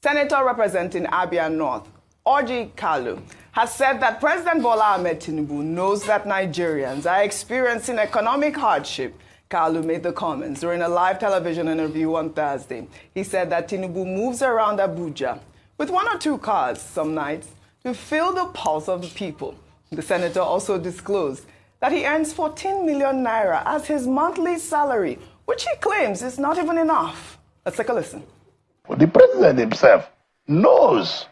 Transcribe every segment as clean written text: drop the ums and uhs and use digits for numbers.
Senator representing Abia North, ORJI KALU, has said that President Bola Ahmed Tinubu knows that Nigerians are experiencing economic hardship. KALU made the comments during a live television interview on Thursday. He said that Tinubu moves around Abuja with 1 or 2 cars some nights to feel the pulse of the people. The senator also disclosed that he earns 14 million naira as his monthly salary, which he claims is not even enough. Let's take a listen. The president himself knows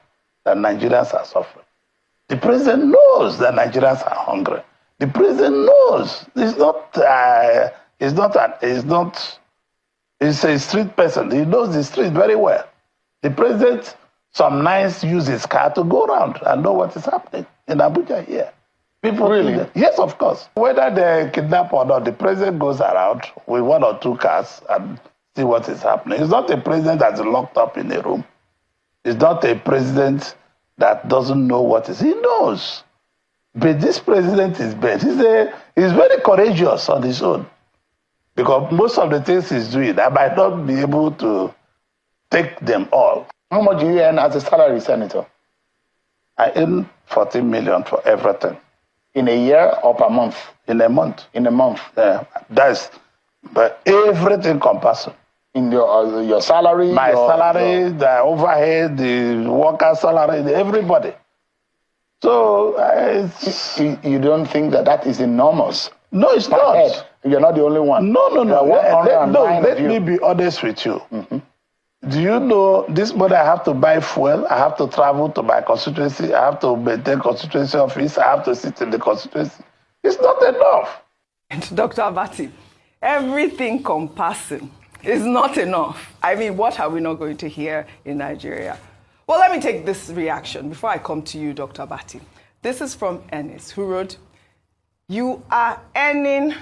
that Nigerians are suffering. The president knows that Nigerians are hungry. The president knows he's a street person. He knows the street very well. The president some nights uses his car to go around and know what is happening in Abuja here. People really? Yes, of course. Whether they kidnap or not, the president goes around with 1 or 2 cars and see what is happening. He's not a president that's locked up in a room. He's not a president that doesn't know what is. He knows. But this president is bad. He's very courageous on his own. Because most of the things he's doing, I might not be able to take them all. How much do you earn as a salary, Senator? I earn 14 million for everything. In a year or per month? In a month. In a month? Yeah, but everything compulsory. In your salary? My salary, the overhead, the worker salary, everybody. So you don't think that is enormous? No, it's not. Head. You're not the only one. No. Let me be honest with you. Mm-hmm. Do you know this money I have to buy fuel, I have to travel to my constituency, I have to maintain constituency office, I have to sit in the constituency. It's not enough. Dr. Abati, everything compassing is not enough. I mean, what are we not going to hear in Nigeria? Well, let me take this reaction before I come to you, Dr. Abati. This is from Ennis, who wrote, "You are earning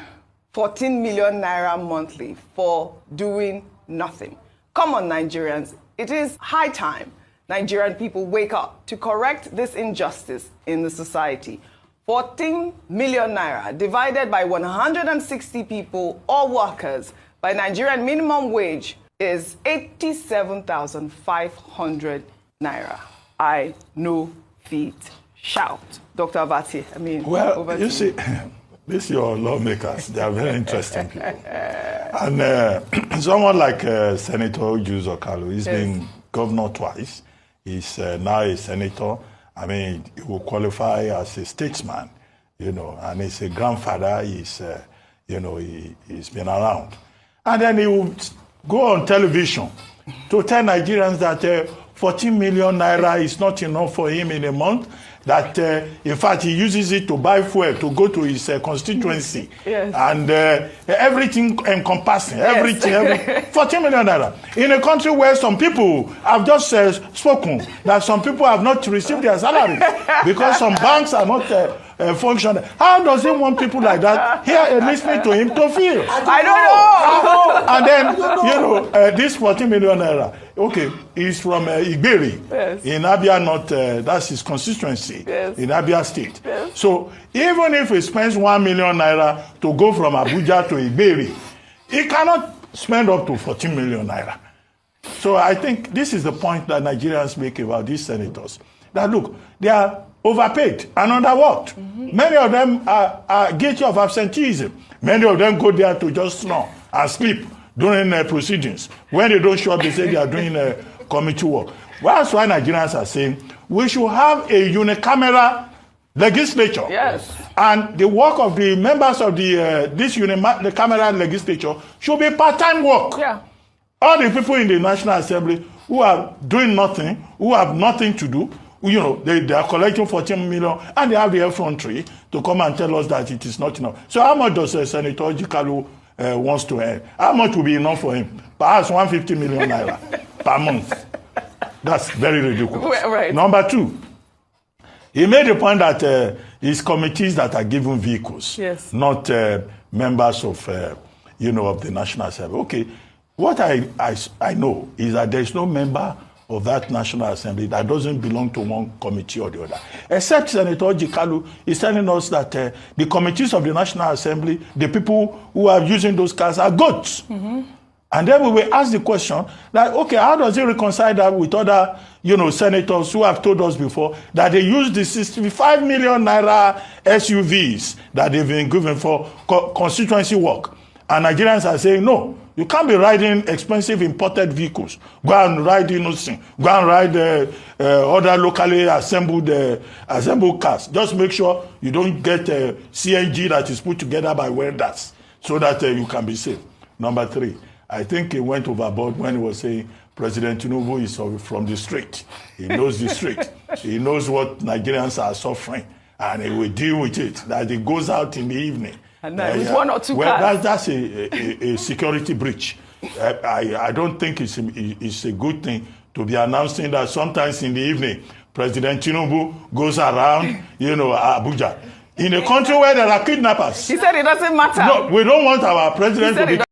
14 million naira monthly for doing nothing. Come on, Nigerians, it is high time Nigerian people wake up to correct this injustice in the society. 14 million naira divided by 160 people or workers by Nigerian minimum wage is 87,500 naira. I know feet shout." Dr. Abati, I mean, well, you see, these your lawmakers, they are very interesting people. And someone like Senator ORJI KALU, he's been governor twice. He's now a senator. I mean, he will qualify as a statesman, you know, and he's a grandfather. He's, you know, he's been around. And then he will go on television to tell Nigerians that 14 million naira is not enough for him in a month. That, in fact, he uses it to buy fuel to go to his constituency. Yes. And everything encompassing, everything, 14 million naira. In a country where some people have just spoken that some people have not received their salaries because some banks are not functioning. How does he want people like that here listening to him to feel? I don't know. And then, you know, this 14 million naira, okay, he's from Igberi in Abia North, that's his constituency in Abia State. Yes. So even if he spends 1 million naira to go from Abuja to Igberi, he cannot spend up to 14 million naira. So I think this is the point that Nigerians make about these senators. That look, they are overpaid and underworked. Many of them are guilty of absenteeism. Many of them go there to just snore and sleep during proceedings. When they don't show up, they say they are doing committee work. Well, that's why Nigerians are saying we should have a unicameral legislature. Yes. And the work of the members of this unicameral legislature should be part-time work. Yeah. All the people in the National Assembly who are doing nothing, who have nothing to do, you know, they are collecting 14 million and they have the effrontery to come and tell us that it is not enough. So how much does Senator ORJI KALU wants to earn? How much will be enough for him? Perhaps 150 million naira per month. That's very ridiculous. Right. Number 2, he made the point that his committees that are given vehicles, not members of, you know, of the National Assembly. Okay, what I know is that there is no member of that National Assembly that doesn't belong to one committee or the other. Except Senator ORJI KALU is telling us that the committees of the National Assembly, the people who are using those cars are goats. And then we will ask the question that, okay, how does he reconcile that with other, senators who have told us before that they use the 65 million naira SUVs that they've been given for constituency work. And Nigerians are saying, no, you can't be riding expensive imported vehicles. Go and ride innocent. Go and ride other locally assembled cars. Just make sure you don't get CNG that is put together by welders so that you can be safe. Number 3, I think he went overboard when he was saying President Tinubu is from the street. He knows the street. He knows what Nigerians are suffering, and he will deal with it. That he goes out in the evening. And with 1 or 2 cars. That's a security breach. I don't think it's a good thing to be announcing that sometimes in the evening, President Tinubu goes around, Abuja. In a country where there are kidnappers. He said it doesn't matter. No, we don't want our president to be